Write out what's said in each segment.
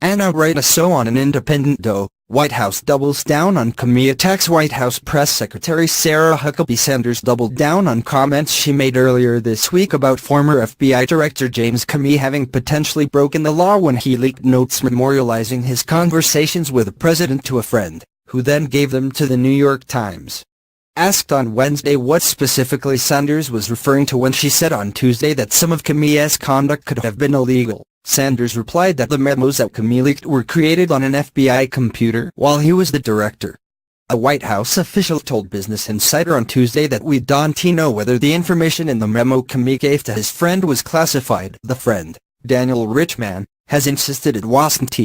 Anna writes so on an independent DOJ. White House doubles down on Comey attacks. White House Press Secretary Sarah Huckabee Sanders doubled down on comments she made earlier this week about former FBI Director James Comey having potentially broken the law when he leaked notes memorializing his conversations with the president to a friend, who then gave them to the New York Times. Asked on Wednesday what specifically Sanders was referring to when she said on Tuesday that some of Comey's conduct could have been illegal, Sanders replied that the memos that Comey leaked were created on an FBI computer while he was the director. A White House official told Business Insider on Tuesday that we don't know whether the information in the memo Comey gave to his friend was classified. The friend, Daniel Richman, has insisted it wasn't.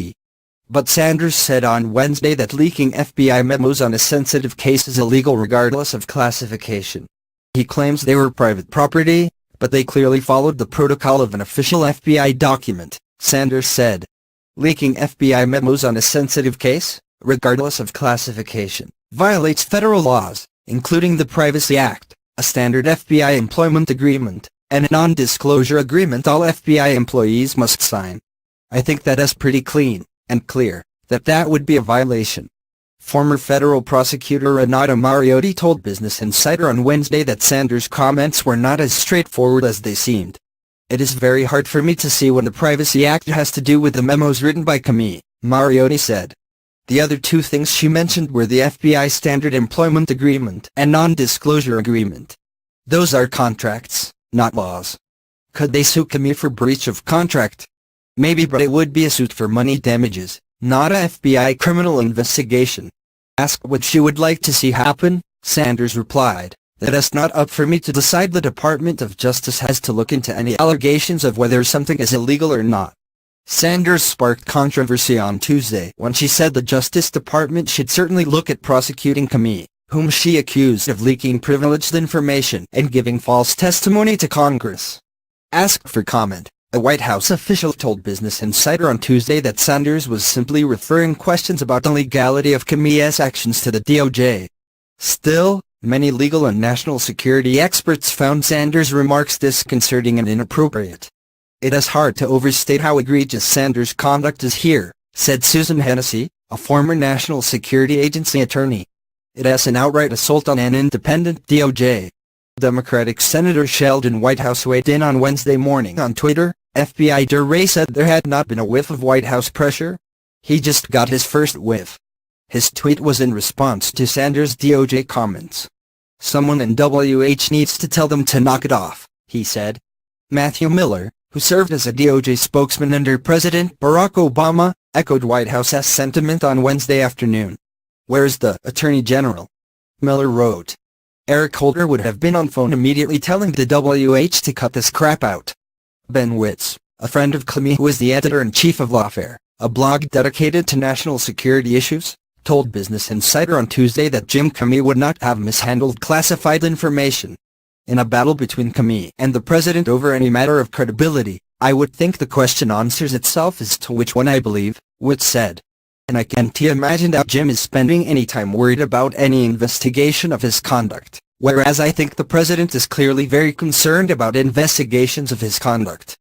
But Sanders said on Wednesday that leaking FBI memos on a sensitive case is illegal regardless of classification. He claims they were private property, but they clearly followed the protocol of an official FBI document, Sanders said. Leaking FBI memos on a sensitive case, regardless of classification, violates federal laws, including the Privacy Act, a standard FBI employment agreement, and a non-disclosure agreement all FBI employees must sign. I think that is pretty clean and clear that would be a violation. Former federal prosecutor Renata Mariotti told Business Insider on Wednesday that Sanders' comments were not as straightforward as they seemed. It is very hard for me to see what the Privacy Act has to do with the memos written by Comey, Mariotti said. The other two things she mentioned were the FBI Standard Employment Agreement and Non-Disclosure Agreement. Those are contracts, not laws. Could they sue Comey for breach of contract? Maybe, but it would be a suit for money damages, not a FBI criminal investigation. Asked what she would like to see happen, Sanders replied, "That is not up for me to decide. The Department of Justice has to look into any allegations of whether something is illegal or not." Sanders sparked controversy on Tuesday when she said the Justice Department should certainly look at prosecuting Comey, whom she accused of leaking privileged information and giving false testimony to Congress. Asked for comment, a White House official told Business Insider on Tuesday that Sanders was simply referring questions about the legality of Comey's actions to the DOJ. Still, many legal and national security experts found Sanders' remarks disconcerting and inappropriate. "It is hard to overstate how egregious Sanders' conduct is here," said Susan Hennessy, a former National Security Agency attorney. "It is an outright assault on an independent DOJ." Democratic Senator Sheldon Whitehouse weighed in on Wednesday morning on Twitter. FBI Director said there had not been a whiff of White House pressure. He just got his first whiff. His tweet was in response to Sanders' DOJ comments. "Someone in WH needs to tell them to knock it off," he said. Matthew Miller, who served as a DOJ spokesman under President Barack Obama, echoed White House's sentiment on Wednesday afternoon. "Where's the Attorney General?" Miller wrote. "Eric Holder would have been on phone immediately telling the WH to cut this crap out." Ben Witz, a friend of Comey who is the editor-in-chief of Lawfare, a blog dedicated to national security issues, told Business Insider on Tuesday that Jim Comey would not have mishandled classified information. "In a battle between Comey and the president over any matter of credibility, I would think the question answers itself as to which one I believe," Witz said. "And I can't imagine that Jim is spending any time worried about any investigation of his conduct. Whereas I think the president is clearly very concerned about investigations of his conduct."